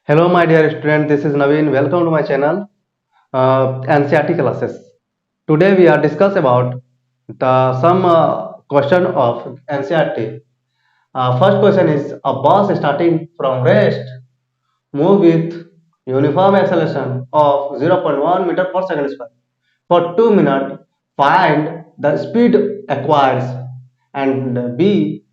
Hello, my dear student. This is Naveen. Welcome to my channel, NCERT classes. Today we are discuss about the some question of NCERT. First question is a bus starting from rest move with uniform acceleration of 0.1 meter per second square for 2 minutes. Find the speed acquires and B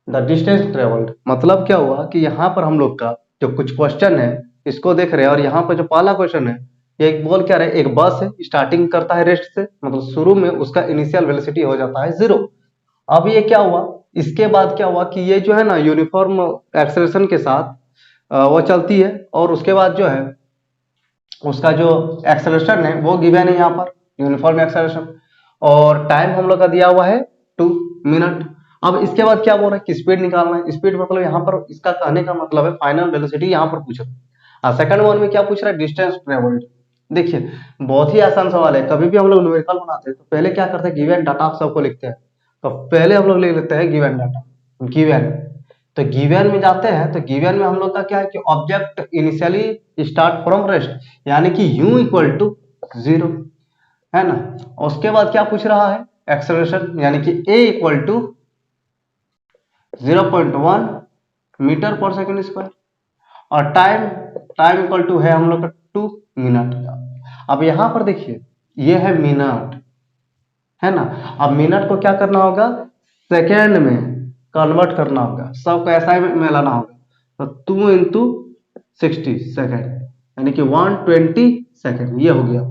the distance traveled. मतलब क्या हुआ कि यहाँ पर हम लोग का जो कुछ क्वेश्चन है इसको देख रहे हैं और यहाँ पर जो पहला क्वेश्चन है ये एक बोल क्या रहे एक बस है स्टार्टिंग करता है रेस्ट से मतलब शुरू में उसका इनिशियल वेलोसिटी हो जाता है 0। अब ये क्या हुआ इसके बाद क्या हुआ कि ये जो है ना यूनिफॉर्म एक्सेलरेशन के साथ वो चलती है और उसके बाद जो है उसका जो एक्सेलरेशन है वो गिवन है यहाँ पर यूनिफॉर्म एक्सेलरेशन और टाइम हम लोग का दिया हुआ है 2 मिनट। अब इसके बाद क्या बोल रहा है कि स्पीड निकालना है। स्पीड मतलब यहाँ पर इसका कहने का मतलब है फाइनल वेलोसिटी यहाँ पर पूछ रहा है। सेकंड वन में क्या पूछ रहा है डिस्टेंस ट्रेवल्ड। देखिए बहुत ही आसान सवाल है। कभी भी हम लोग न्यूमेरिकल बनाते हैं तो पहले क्या करते हैं गिवन डाटा आप सबको लिखते हैं। तो पहले हम लोग लिख लेते हैं गिवन डाटा गिवन। तो गिवन में जाते हैं तो गिवन में हम लोग का क्या है कि object initially start from rest यानी कि u इक्वल टू 0 है ना। उसके बाद क्या पूछ रहा है एक्सेलरेशन यानी कि a equal to 0.1 metre per second square और टाइम इक्वल टू है हम लोग का 2 मिनट। अब यहां पर देखिए ये है मिनट है ना। अब मिनट को क्या करना होगा सेकेंड में कन्वर्ट करना होगा सबको ऐसा में लाना होगा तो 2 इंटू 60 सेकेंड यानी कि 120 सेकेंड ये हो गया।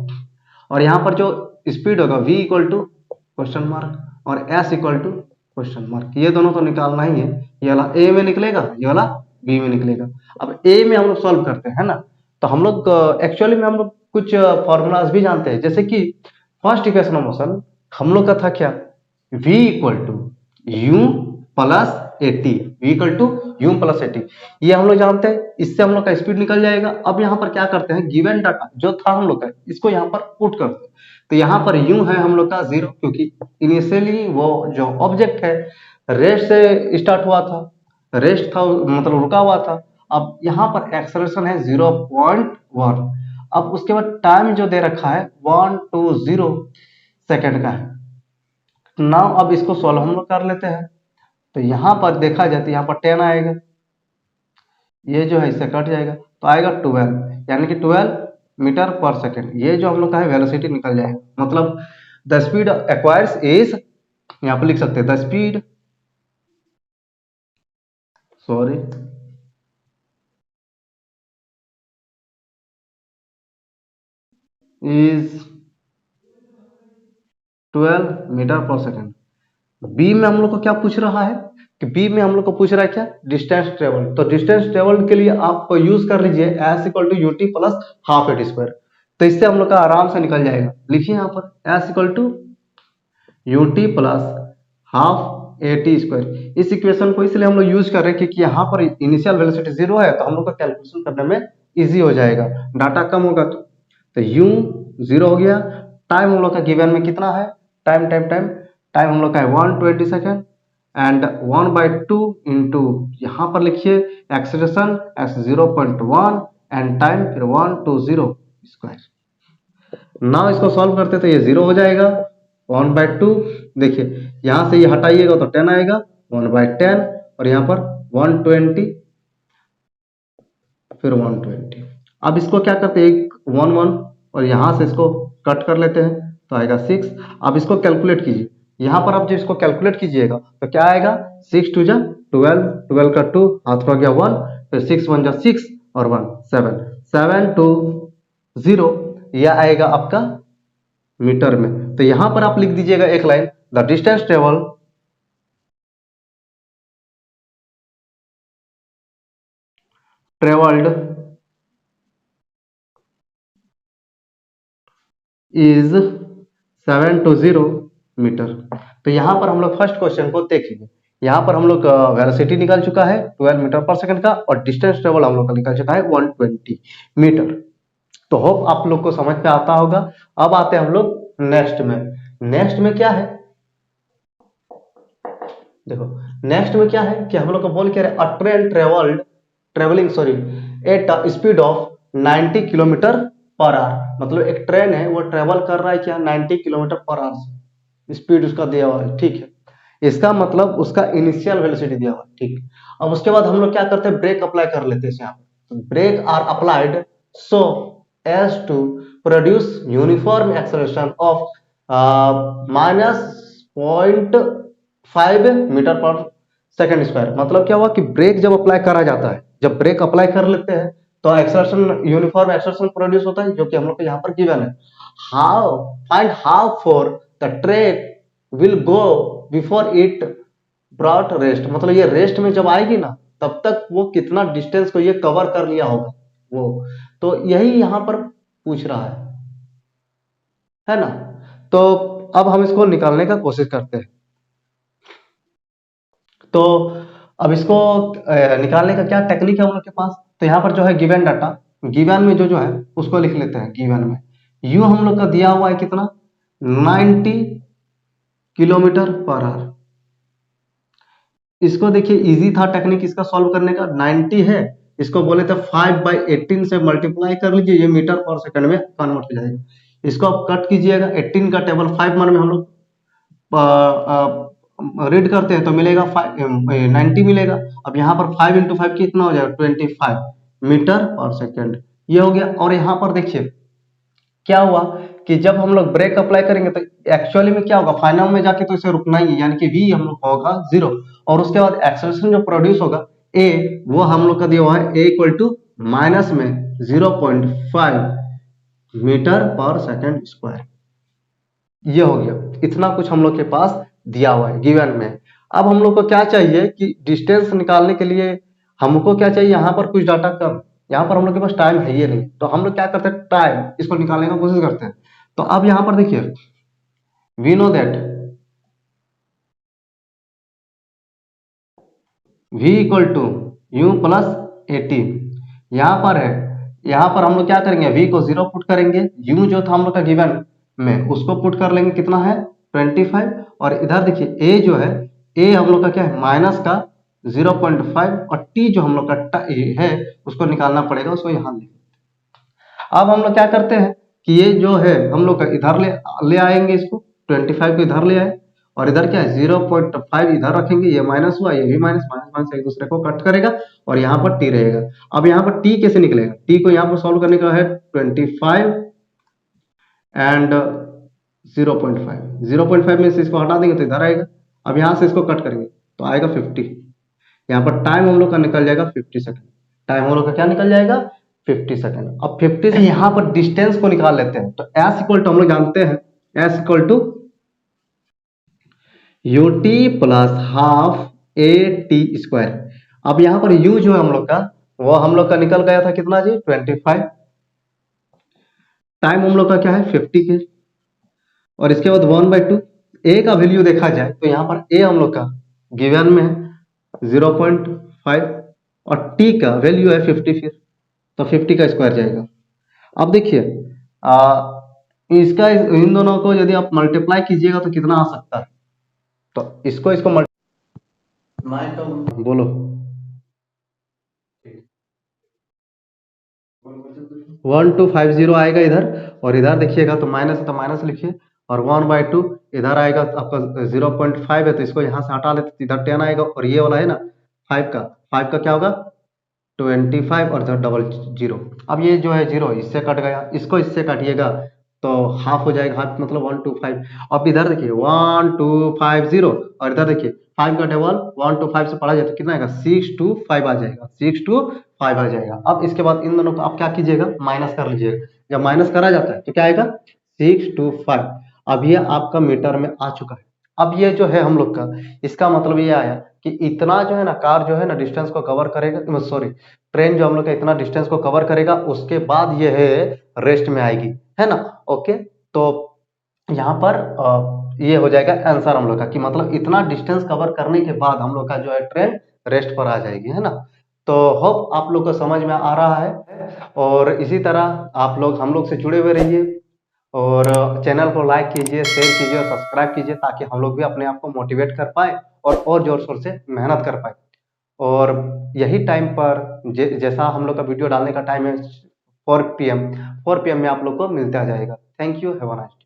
और यहाँ पर जो स्पीड होगा v equal to question mark और s equal to question mark ये दोनों तो निकालना ही है। ये वाला a में निकलेगा ये वाला b में निकलेगा। अब a में हम लोग सॉल्व करते हैं ना तो हम लोग एक्चुअली में हम लोग कुछ फॉर्मूलाज भी जानते हैं जैसे कि फर्स्ट इक्वेशन ऑफ मोशन हम लोग का था क्या v equal to u plus a t v equal to u plus a t ये हम लोग जानते हैं। इससे हम लोग का स्पीड निकल जाएगा। अब यहाँ पर क्या करते हैं गिवन डाटा जो था हम लोग का इसको यहाँ पर पुट करते हैं तो यहाँ पर u है हम लोग का 0 क्योंकि इनिशियली वो जो ऑब्जेक्ट है रेस्ट से स्टार्ट हुआ था रेस्ट था मतलब रुका हुआ था। अब यहाँ पर एक्सेलरेशन है 0.1। अब उसके बाद टाइम जो दे रखा है 120 सेकेंड का है। नाउ अब इसको सॉल्व हम लोग कर लेते हैं तो यहाँ पर देखा जाए तो यहाँ पर 10 आएगा ये जो है इससे कट जाएगा तो आएगा 12 यानी कि 12 मीटर पर सेकेंड। ये जो हम लोग का है वेलोसिटी निकल जाएगा मतलब द स्पीड एक्वायर्स इज यहाँ पर लिख सकते हैं the speed sorry is 12 metre per second. B में हम लोग को क्या पूछ रहा है कि बी में हम लोग को पूछ रहा है क्या डिस्टेंस ट्रेवल। तो डिस्टेंस ट्रेवल के लिए आप यूज कर लीजिए s equal to u t plus half a t square तो इससे हम लोग का आराम से निकल जाएगा। लिखिए यहाँ पर s equal to u t plus half a t square. इस इक्वेशन को इसलिए हम लोग यूज कर रहे हैं क्योंकि यहाँ पर इनिशियल वेलोसिटी 0 है तो हम लोग का कैलकुलेशन करने में इजी हो जाएगा डाटा कम होगा तो u 0 हो गया। टाइम हम लोग का गिवन में कितना है टाइम हम लोग का है 120 सेकेंड एंड 1/2 इंटू यहाँ पर लिखिए एक्सेलरेशन एस 0.1 एंड टाइम फिर 120 स्क्वायर। नाउ इसको सॉल्व करते तो ये 0 हो जाएगा 1/2 देखिए यहाँ से ये हटाइएगा तो 10 आएगा 1/10 और यहाँ पर 120 फिर 120। अब इसको क्या करते हैं 1 1 और यहाँ से इसको कट कर लेते हैं तो आएगा 6। अब इसको कैलकुलेट कीजिए यहाँ पर आप जो इसको कैलकुलेट कीजिएगा तो क्या आएगा 6 2 जा 12 12 का 2 हाथ पर गया 1 फिर 6 1 जा 6 और 1 7 7 2 0 यह आएगा आपका मीटर में। तो यहाँ पर आप लिख दीजिएगा एक line the distance travelled is 720 metre. तो यहाँ पर हम लोग फर्स्ट क्वेश्चन को देखेंगे। यहाँ पर हम लोग वेलोसिटी निकल चुका है 12 मीटर पर सेकंड का और डिस्टेंस ट्रेवल हम लोग का निकल चुका है 120 मीटर। तो होप आप लोग को समझ पे आता होगा। अब आते हैं हम लोग नेक्स्ट में। नेक्स्ट में क्या है देखो नेक्स्ट में क्या है कि हम लोग को बोल के travelling sorry at speed of 90 kilometre per hour. मतलब एक ट्रेन है वो ट्रेवल कर रहा है क्या 90 किलोमीटर पर आवर स्पीड उसका दिया हुआ है, ठीक है। इसका मतलब उसका इनिशियल वेलोसिटी दिया हुआ है, ठीक। अब उसके बाद हम लोग क्या करते हैं, ब्रेक अप्लाई कर लेते हैं यहाँ पे। Brake are applied so as to produce uniform acceleration of -0.5 metre per second square. मतलब क्या हुआ कि ब्रेक जब अप्लाई करा जाता है, जब ब्रेक अप्लाई कर लेते हैं तो एक्सेलरेशन, यूनिफॉर्म एक्सेलरेशन प्रोड्यूस होता है, जो कि हम लोग को यहाँ पर गिवन है। How find how for the train will go before it brought rest. मतलब ये रेस्ट में जब आएगी ना तब तक वो कितना डिस्टेंस को ये कवर कर लिया होगा वो, तो यही यहाँ पर पूछ रहा है ना। तो अब हम इसको निकालने का कोशिश करते हैं। तो अब इसको निकालने का क्या टेक्निक है हम लोग के पास। तो यहाँ पर जो है गिवन डाटा, गिवन में जो जो है उसको लिख लेते हैं। गिवन में यू हम लोग का दिया हुआ है कितना 90 किलोमीटर पर आवर। इसको देखिए इजी था टेक्निक इसका सॉल्व करने का। 90 है, इसको बोले थे 5/18 से मल्टीप्लाई कर लीजिए, ये मीटर पर सेकंड में कन्वर्ट हो जाएगा। इसको आप कट कीजिएगा, 18 का टेबल 5 मान में हम लोग रीड करते हैं तो मिलेगा 90 मिलेगा। अब यहाँ पर 5 इंटू 5 कितना हो जाएगा 25 मीटर पर सेकंड, ये हो गया। और यहाँ पर देखिए क्या हुआ कि जब हम लोग ब्रेक अप्लाई करेंगे तो एक्चुअली में क्या होगा, फाइनल में जाके तो इसे रुकना ही है, यानी कि v हम लोग होगा 0। और उसके बाद एक्सेलरेशन जो प्रोड्यूस होगा a, वो हम लोग का दिया हुआ है a इक्वल टू माइनस में 0.5 मीटर पर सेकंड स्क्वायर। ये हो गया, इतना कुछ हम लोग के पास दिया हुआ है गिवन में। अब हम लोग को क्या चाहिए कि डिस्टेंस निकालने के लिए हमको क्या चाहिए, यहाँ पर कुछ डाटा कम, यहाँ पर हम लोग के पास टाइम है ये नहीं, तो हम लोग क्या करते हैं टाइम इसको निकालने का कोशिश करते हैं। तो अब यहाँ पर देखिए we know that v equal to u plus 80। यहाँ पर है, यहाँ पर हम लोग क्या करेंगे v को 0 पुट करेंगे, u जो था हम लोग का गिवन में उसको पुट कर लेंगे, कितना है 25। और इधर देखिए a जो है, a हम लोग का क्या है माइनस का 0.5, और t जो हम लोग का है उसको निकालना पड़ेगा, उसको यहाँ ले। अब हम लोग क्या करते हैं कि ये जो है हम लोग का इधर ले आएंगे, इसको 25 को इधर ले आए, और इधर क्या है 0.5 इधर रखेंगे, ये माइनस हुआ, ये भी माइनस, माइनस माइनस एक दूसरे को कट करेगा, और यहाँ पर टी रहेगा। अब यहाँ पर टी कैसे निकलेगा, टी को यहाँ पर सॉल्व करने का है 25 एंड 0.5 में से इसको हटा देंगे तो इधर आएगा। अब यहाँ से इसको कट करेंगे तो आएगा 50। यहाँ पर टाइम हम लोग का निकल जाएगा 50 सेकंड। टाइम हम लोग का क्या निकल जाएगा 50 सेकंड। अब 50 से यहाँ पर डिस्टेंस को निकाल लेते हैं। तो s इक्वल टू हम लोग जानते हैं s equal to ut plus half a t square. अब यहाँ पर u जो है हम लोग का, वो हम लोग का निकल गया था कितना जी 25। टाइम हम लोग का क्या है 50 के, और इसके बाद 1/2 a का वैल्यू देखा जाए तो यहाँ पर a हम लोग का गिवन में है 0.5, और t का वैल्यू है 50, फिर तो 50 का स्क्वायर जाएगा। अब देखिए इसका इन दोनों को यदि आप मल्टीप्लाई कीजिएगा तो कितना आ सकता है, तो इसको बोलो 1250 आएगा इधर, और इधर देखिएगा तो माइनस है तो माइनस लिखिए, और 1/2 इधर आएगा आपका 0.5 है तो इसको यहाँ से हटा लेते तो इधर 10 आएगा, और ये वाला है ना 5 का क्या होगा 25, और इधर डबल 0। अब ये जो है 0 इससे कट गया, इसको इससे काटिएगा तो हाफ हो जाएगा, हाफ मतलब 125। अब इधर देखिए 1250, और इधर देखिए 5 का टेबल 125 से पढ़ा जाए तो कितना आएगा 625 आ जाएगा, 625 आ जाएगा। अब इसके बाद इन दोनों को आप क्या कीजिएगा माइनस कर लीजिएगा। जब माइनस करा जाता है तो क्या आएगा 625। अब ये आपका मीटर में आ चुका है। अब ये जो है हम लोग का, इसका मतलब ये आया कि इतना जो है ना कार जो है ना डिस्टेंस को कवर करेगा, सॉरी ट्रेन जो हम लोग का इतना डिस्टेंस को कवर करेगा, उसके बाद ये है रेस्ट में आएगी, है ना। ओके, तो यहाँ पर ये हो जाएगा आंसर हम लोग का, कि मतलब इतना डिस्टेंस कवर करने के बाद हम लोग का जो है ट्रेन रेस्ट पर आ जाएगी, है ना। तो होप आप लोग को समझ में आ रहा है, और इसी तरह आप लोग हम लोग से जुड़े हुए रहिए, और चैनल को लाइक कीजिए, शेयर कीजिए और सब्सक्राइब कीजिए, ताकि हम लोग भी अपने आप को मोटिवेट कर पाए और जोर शोर से मेहनत कर पाए। और यही टाइम पर जैसा हम लोग का वीडियो डालने का टाइम है 4 PM, 4 PM में आप लोग को मिलता जाएगा। Thank you, have a nice day.